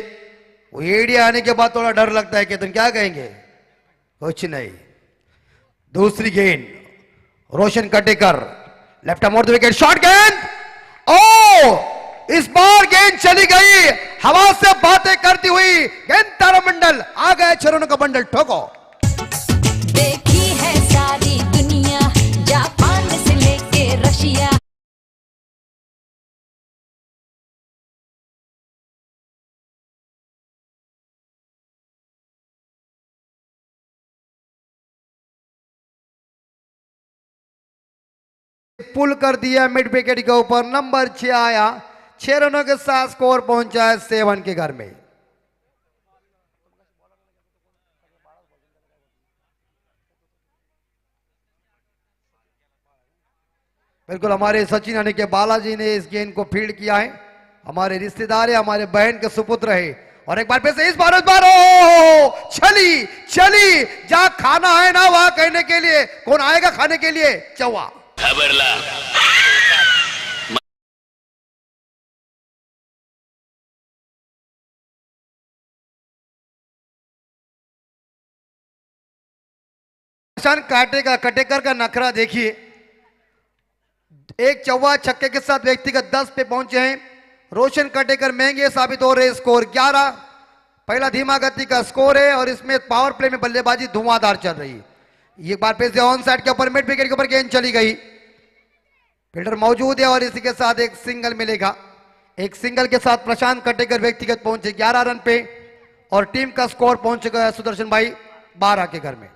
वो एड़ी आने के बाद थोड़ा डर लगता है कि तुम क्या कहेंगे. कुछ नहीं. दूसरी गेंद रोशन कटेकर, लेफ्ट मोड़ द विकेट. शॉट गेंद. ओ इस बार गेंद चली गई. हवा से बातें करती हुई गेंद तारामंडल आ गए. चरणों का बंडल ठोको. देखी है सारी दुनिया, जापान से लेके रशिया. पुल कर दिया मिड विकेट के ऊपर. नंबर 6 आया. 6 रनों के साथ स्कोर पहुंचा है 7 के घर में. बिल्कुल हमारे सचिन यानी के बालाजी ने इस गेंद को फील्ड किया है. हमारे रिश्तेदार है, हमारे बहन के सुपुत्र है. और एक बार फिर से इस बार चली। जहां खाना है ना वहां कहने के लिए कौन आएगा खाने के लिए? चौवा। खबरला प्रशांत कटेकर का नखरा देखिए। एक चौवा छक्के के साथ व्यक्तिगत 10 पे पहुंचे हैं। रोशन कटेकर महंगे साबित हो रहे। स्कोर 11। पहला धीमा गति का स्कोर है और इसमें पावर प्ले में बल्लेबाजी धुआंधार चल रही है। एक बार फिर से ऑन साइड के ऊपर मिड विकेट के ऊपर गेंद चली गई। फील्डर मौजूद है और इसी के साथ एक सिंगल मिलेगा। एक सिंगल के साथ प्रशांत कटेकर व्यक्तिगत पहुंचे 11 रन पे और टीम का स्कोर पहुंच गया सुदर्शन भाई 12 के घर में।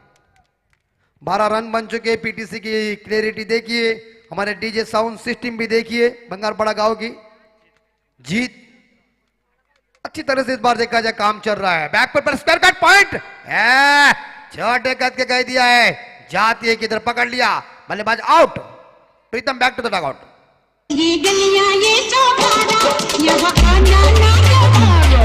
12 रन बन चुके। पीटीसी की क्लियरिटी देखिए, हमारे डीजे साउंड सिस्टम भी देखिए। बंगारपाड़ा गांव की जीत अच्छी तरह से इस बार देखा जाए काम चल रहा है। बैक पर स्क्वायर कट पॉइंट छोटे कद के कह दिया है। जाती है किधर पकड़ लिया। बल्लेबाज out. Pritam back to the dugout. ये गलियां ये चौबारा यहाँ आना ना दोबारा।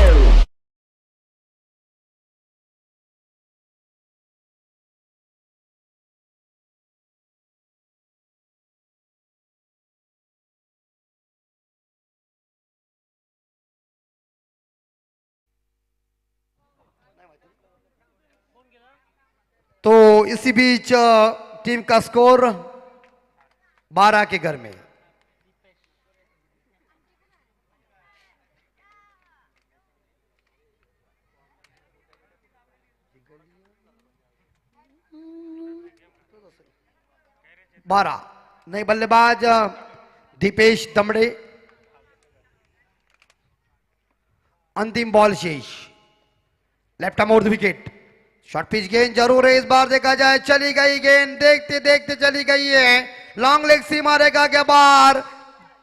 तो इसी बीच टीम का स्कोर 12 के घर में। बारह नए बल्लेबाज दीपेश दमड़े। अंतिम बॉल शेष। Left arm over the wicket. Short pitch गेंद जरूर है इस बार देखा जाए। चली गई गेंद देखते देखते चली गई है। लॉन्ग लेग सी मारेगा क्या बार।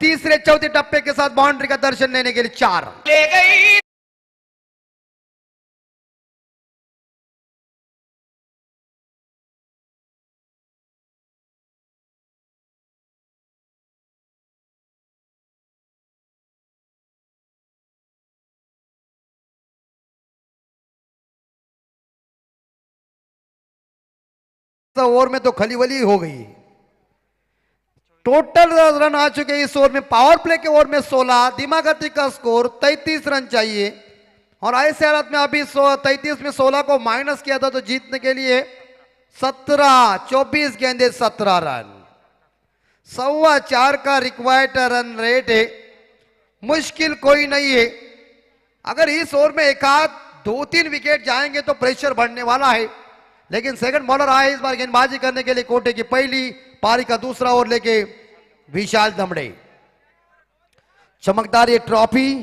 तीसरे चौथे टप्पे के साथ बाउंड्री का दर्शन लेने के लिए 4 ले गई ओवर में तो खलीवली हो गई। टोटल रन आ चुके इस ओवर में। पावर प्ले के ओवर में 16। धीमा गति का स्कोर 33 रन चाहिए और ऐसे हालत में अभी 33 में 16 को माइनस किया था तो जीतने के लिए 17 24 गेंदे 17 रन। 4.25 का रिक्वायर्ड रन रेट है। मुश्किल कोई नहीं है। अगर इस ओवर में एक आध 2-3 विकेट जाएंगे तो प्रेशर बढ़ने वाला है। लेकिन सेकंड बॉलर आए इस बार गेंदबाजी करने के लिए कोटे की पहली पारी का दूसरा ओवर लेके विशाल दमड़े। चमकदार ये trophy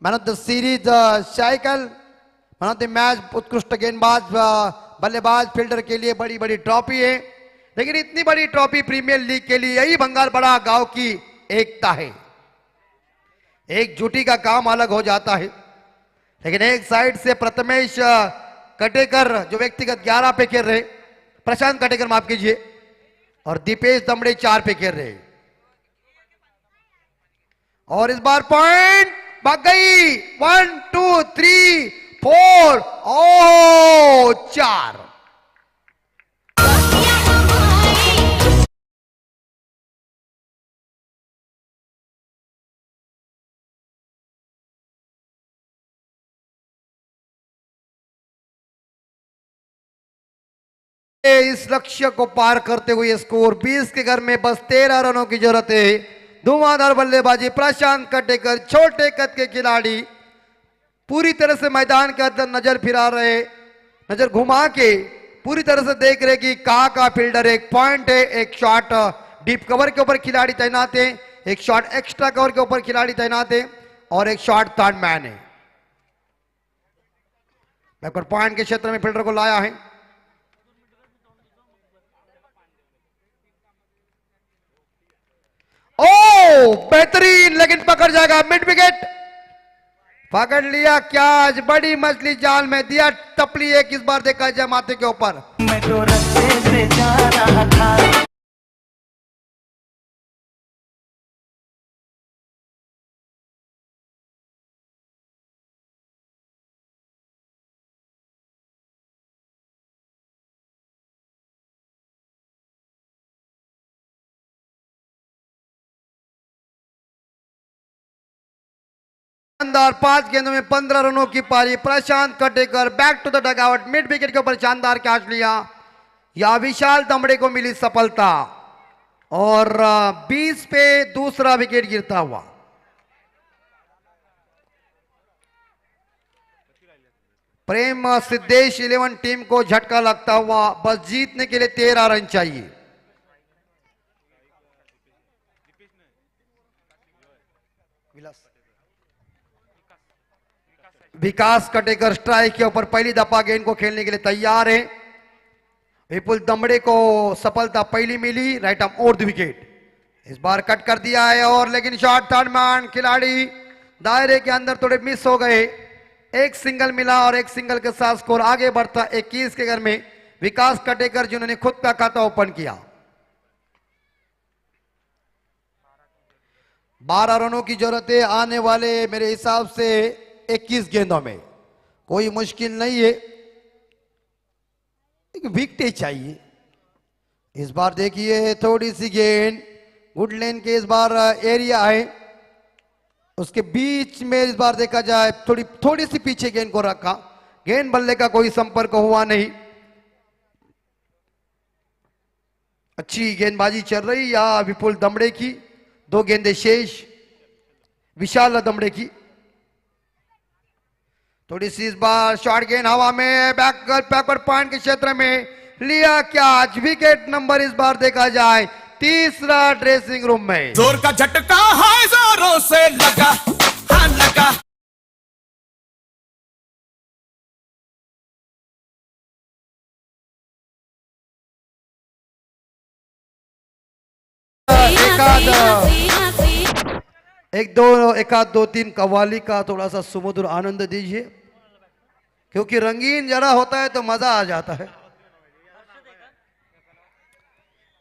man of the series cycle man of the match उत्कृष्ट गेंदबाज बल्लेबाज फील्डर के लिए बड़ी बड़ी ट्रॉफी है। लेकिन इतनी बड़ी ट्रॉफी प्रीमियर लीग के लिए यही बंगारपाड़ा गांव की एकता है। एकजुटी का काम अलग हो जाता है। लेकिन एक साइड से प्रथमेश कटेकर जो व्यक्तिगत 11 पे खेल रहे, प्रशांत कटेकर माफ कीजिए, और दीपेश दमड़े 4 पे खेल रहे। और इस बार पॉइंट भाग गई। 1 2 3 4 ओ 4। इस लक्ष्य को पार करते हुए स्कोर 20 के घर में बस 13 रनों की जरूरत है। धुआंधार बल्लेबाजी प्रशांत कटेकर छोटे कद के खिलाड़ी पूरी तरह से मैदान के अंदर नजर फिरा रहे, नजर घुमा के पूरी तरह से देख रहे कि कहां का फील्डर। एक पॉइंट है, एक शॉट डीप कवर के ऊपर खिलाड़ी तैनात है, एक शॉट एक्स्ट्रा कवर के ऊपर खिलाड़ी तैनात है और एक शॉट थर्ड मैन है। बैकवर्ड पॉइंट के क्षेत्र में फील्डर को लाया है। ओ बेहतरीन, लेकिन पकड़ जाएगा मिड विकेट। पकड़ लिया क्या आज बड़ी मछली जाल में दिया टपली एक। इस बार देखा जाए माथे के ऊपर। मैं तो रस्ते से जा रहा था। शानदार 5 गेंदों में 15 रनों की पारी। Prashant Katekar back to the dugout, mid wicket के ऊपर शानदार कैच लिया। या विशाल दमड़े को मिली सफलता और 20 पे दूसरा विकेट गिरता हुआ। प्रेम सिद्धेश 11 टीम को झटका लगता हुआ। बस जीतने के लिए 13 रन चाहिए। विकास कटेकर स्ट्राइक के ऊपर पहली दफा गेंद को खेलने के लिए तैयार है। विपुल दमड़े को सफलता पहली मिली। Right arm over the wicket, इस बार कट कर दिया है और लेकिन शॉट थर्ड मैन खिलाड़ी दायरे के अंदर थोड़े मिस हो गए। एक सिंगल मिला और एक सिंगल के साथ स्कोर आगे बढ़ता 21 के घर में। विकास कटेकर जिन्होंने खुद का खाता ओपन किया। 12 रनों की जरूरत है आने वाले मेरे हिसाब से 21 गेंदों में। कोई मुश्किल नहीं है, एक विकेट चाहिए। इस बार देखिए थोड़ी सी गेंद वुडलैंड के इस बार एरिया है, उसके बीच में इस बार देखा जाए थोड़ी सी पीछे गेंद को रखा। गेंद बल्ले का कोई संपर्क हुआ नहीं। अच्छी गेंदबाजी चल रही या विपुल दमड़े की। 2 गेंदें शेष विशाल दमड़े की। थोड़ी सी इस बार शॉर्ट गेंद हवा में बैकवर्ड पॉइंट के क्षेत्र में लिया कैच। विकेट नंबर इस बार देखा जाए 3रा ड्रेसिंग रूम में। जोर का झटका है जोरों से लगा, हाँ लगा। एक आध दो तीन कव्वाली का थोड़ा सा सुमधुर आनंद दीजिए, क्योंकि रंगीन जरा होता है तो मजा आ जाता है।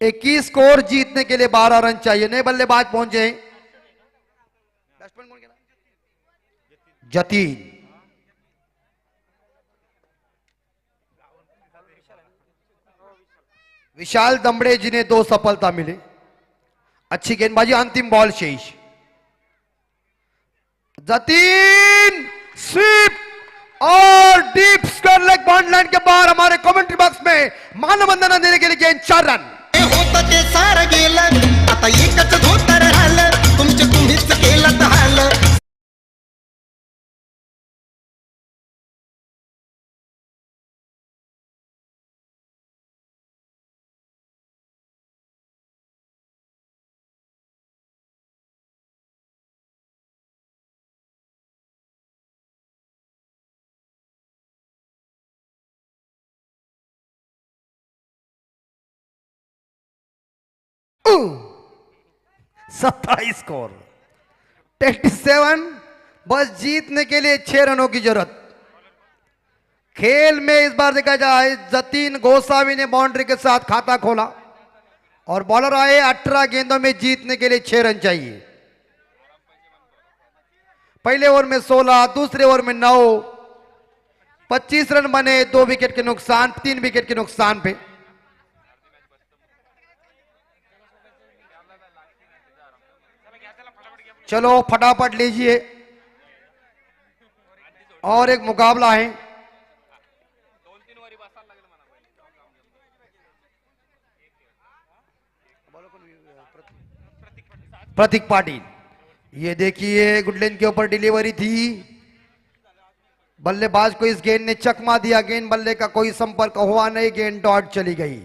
21 स्कोर जीतने के लिए 12 रन चाहिए। नए बल्लेबाज पहुंचे जतीन। विशाल दमड़े जिन्हें 2 सफलता मिली। अच्छी गेंदबाजी, अंतिम बॉल शेष। जतीन स्वीप और deep square leg bound line के बाहर। हमारे कमेंट्री बॉक्स में मानवंदना देने के लिए गेंद 4 रन। होतं ते सारं गेलं, आता एकच धोतर राहिलं, तुम्हीच केलं हाल। सत्ताईस स्कोर 27। बस जीतने के लिए 6 रनों की जरूरत। खेल में इस बार देखा जाए जतीन गोसावी ने बाउंड्री के साथ खाता खोला और बॉलर आए 18 गेंदों में जीतने के लिए 6 रन चाहिए। पहले ओवर में 16, दूसरे ओवर में 9, 25 रन बने। 2 विकेट के नुकसान, 3 विकेट के नुकसान पे। चलो फटाफट लीजिए और एक मुकाबला है। प्रतीक पाटिल, ये देखिए गुडलैंड के ऊपर डिलीवरी थी। बल्लेबाज को इस गेंद ने चकमा दिया। गेंद बल्ले का कोई संपर्क हुआ नहीं, गेंद डॉट चली गई।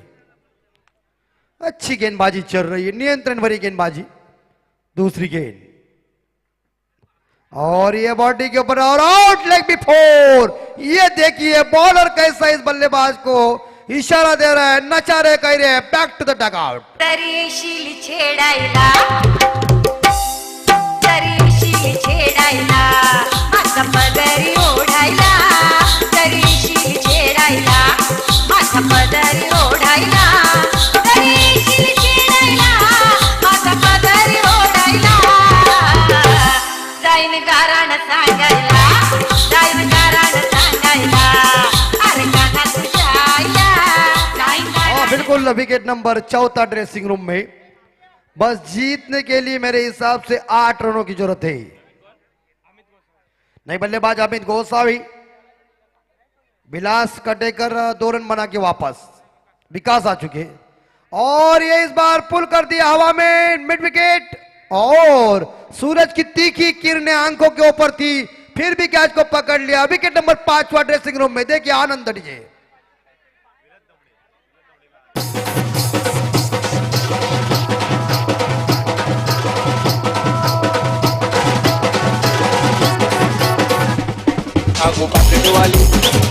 अच्छी गेंदबाजी चल रही है, नियंत्रण भरी गेंदबाजी। दूसरी गेंद और ये बॉडी के ऊपर और आउट लेग बिफोर। ये देखिए बॉलर कैसा इस बल्लेबाज को इशारा दे रहा है, नचा रहे, कह रहे हैं बैक टू द डगआउट। तरीशील छेडायला, तरीशील छेडायला, माझा पदरी ओढायला, तरीशील छेडायला, माझा पदरी ओढायला, तरीशील छेडायला, माझा पदरी ओढायला, जाईन गाराण सांगायला, जाईन गाराण सांगायला, अरे काना तुझ्या हाँ बिल्कुल। विकेट नंबर 4 ड्रेसिंग रूम में। बस जीतने के लिए मेरे हिसाब से 8 रनों की जरूरत है। नई बल्लेबाज अमित गोसावी, विलास कटेकर 2 रन बना के वापस, विकास आ चुके और ये इस बार पुल कर दिया हवा में मिड विकेट और सूरज की तीखी किरणें आंखों के ऊपर थी, फिर भी कैच को पकड़ लिया। विकेट नंबर 5 ड्रेसिंग रूम में, देखिए आनंद डीजे। आगो पाकिटवाली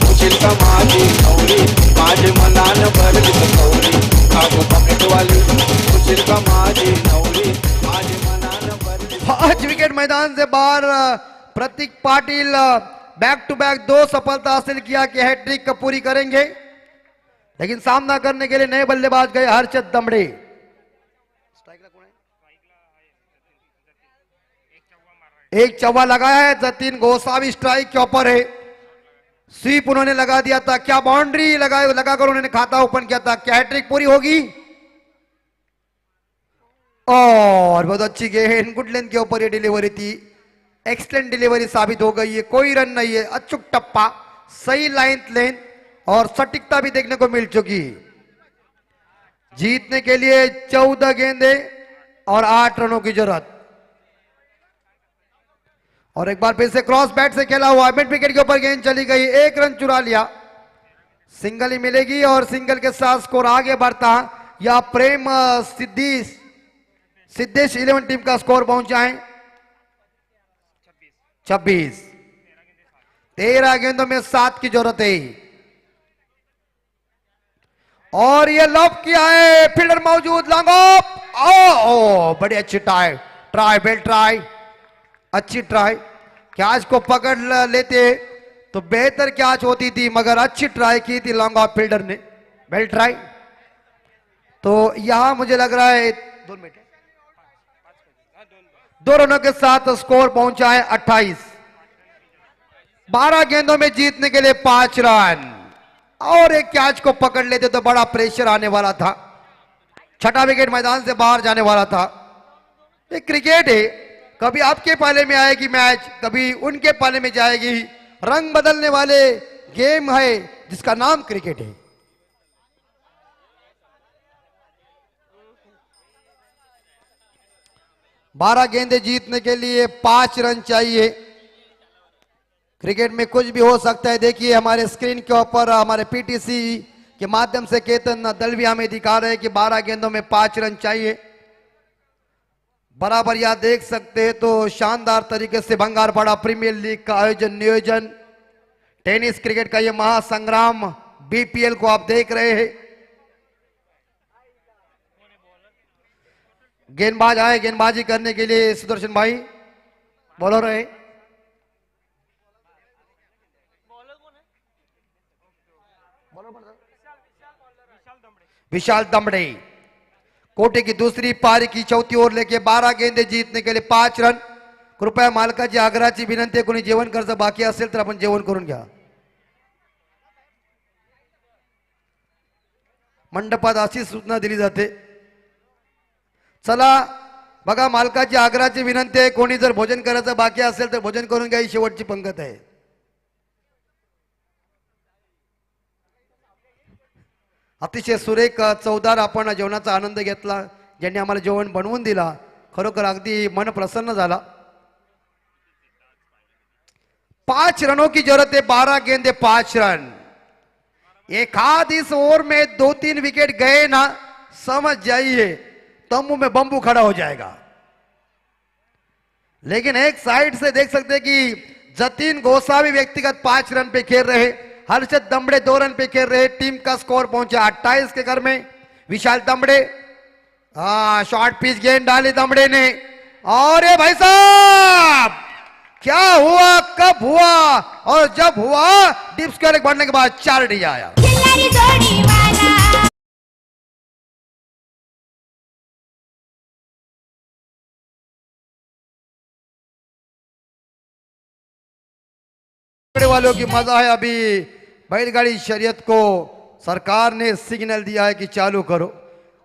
उचल का माझी नवरी माझे मनान भरली कौरी आगो पाकिटवाली उचल का माझी नवरी माझे मनान भरली। 5 विकेट मैदान से बाहर प्रतीक पाटिल बैक टू बैक 2 सफलता हासिल किया कि हैट्रिक पूरी करेंगे, लेकिन सामना करने के लिए नए बल्लेबाज गए हर्षद दमड़े। एक चौवा लगाया है, जतीन गोसावी स्ट्राइक के ऊपर है, स्वीप उन्होंने लगा दिया था, क्या बाउंड्री लगाकर उन्होंने खाता ओपन किया था, क्या हैट्रिक पूरी होगी? और बहुत अच्छी गेंद गुड लेंथ के ऊपर ये डिलीवरी थी, एक्सलेंट डिलीवरी साबित हो गई है, कोई रन नहीं है, अचूक टप्पा, सही लाइन लेंथ और सटीकता भी देखने को मिल चुकी। जीतने के लिए 14 गेंदे और 8 रनों की जरूरत। और एक बार फिर से क्रॉस बैट से खेला हुआ, मिड विकेट के ऊपर गेंद चली गई, 1 रन चुरा लिया, सिंगल ही मिलेगी और सिंगल के साथ स्कोर आगे बढ़ता या प्रेम सिद्धेश 11 टीम का स्कोर पहुंचा है 26। 13 गेंदों में 7 की जरूरत है और ये लॉब किया है, फील्डर मौजूद, लॉन्ग ऑफ, ओ बड़ी अच्छी ट्राई बेल ट्राई, अच्छी ट्राई, कैच को पकड़ लेते तो बेहतर कैच होती थी, मगर अच्छी ट्राई की थी लॉन्ग ऑफ फील्डर ने, बेल ट्राई। तो यहां मुझे लग रहा है 2 रनों के साथ स्कोर पहुंचा है 28। 12 गेंदों में जीतने के लिए 5 रन और एक कैच को पकड़ लेते तो बड़ा प्रेशर आने वाला था, 6ठा विकेट मैदान से बाहर जाने वाला था। ये क्रिकेट है, कभी आपके पाले में आएगी मैच, कभी उनके पाले में जाएगी, रंग बदलने वाले गेम है जिसका नाम क्रिकेट है। बारह गेंदे जीतने के लिए 5 रन चाहिए। क्रिकेट में कुछ भी हो सकता है, देखिए हमारे स्क्रीन के ऊपर हमारे पीटीसी के माध्यम से केतन दलवी हमें दिखा रहे हैं कि 12 गेंदों में 5 रन चाहिए। बराबर यहां देख सकते हैं तो शानदार तरीके से बंगारपाड़ा प्रीमियर लीग का आयोजन नियोजन, टेनिस क्रिकेट का यह महासंग्राम बीपीएल को आप देख रहे हैं। गेंदबाज आए गेंदबाजी करने के लिए, सुदर्शन भाई बोलो रहे। विशाल दमड़े कोटे की दूसरी पारी की चौथी ओर लेके 12 गेंदे जीतने के लिए 5 रन। कृपया मालकाची आग्रहाची विनंती आहे, कोणी जेवण करायचं बाकी असेल तर आपण जेवण करून घ्या। मंडपात अशी सूचना दिली जाते। चला बघा, मालकाची आग्रहाची विनंती आहे, कोणी जर भोजन करायचं बाकी असेल तर भोजन करून घ्या, ही शेवटची पंगत आहे। अतिशय सुरेख चवदार आपण जेवणाचा आनंद घेतला, ज्यांनी आम्हाला जेवण बनवून दिला, खरोखर अगदी मन प्रसन्न झाला। 5 रनों की जरूरत है, 12 गेंदे 5 रन। एक आध इस ओवर में 2-3 विकेट गए ना, समझ जाइए तंबू में बंबू खड़ा हो जाएगा। लेकिन एक साइड से देख सकते हैं कि जतीन गोसावी व्यक्तिगत 5 रन पे खेल रहे, हर्षद दमड़े 2 रन पे खेल रहे। टीम का स्कोर पहुंचा 28 के घर में। विशाल दमड़े, शॉर्ट पिच गेंद डाली दमड़े ने, और ये भाई साहब क्या हुआ, कब हुआ और जब हुआ, डीप स्क्वायर बढ़ने के बाद 4 डी आया। वालों की मजा है। अभी बैलगाड़ी शरीयत को सरकार ने सिग्नल दिया है कि चालू करो।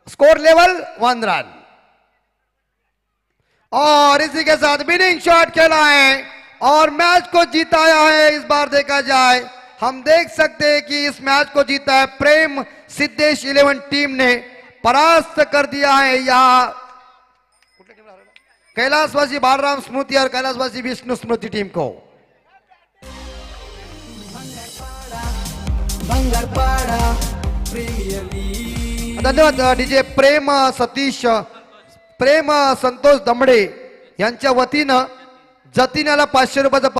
स्कोर लेवल 1 रन और इसी के साथ विनिंग शॉट खेला है और मैच को जीताया है। इस बार देखा जाए हम देख सकते हैं कि इस मैच को जीता है प्रेम सिद्धेश 11 टीम ने परास्त कर दिया है यहाँ कैलाशवासी बालराम स्मृति और कैलाशवासी विष्णु स्मृति टीम को। धन्यवाद डीजे प्रेम सतीश प्रेम संतोष दमडे यांच्या वतीनं जतीनाला 500 रुपयाचा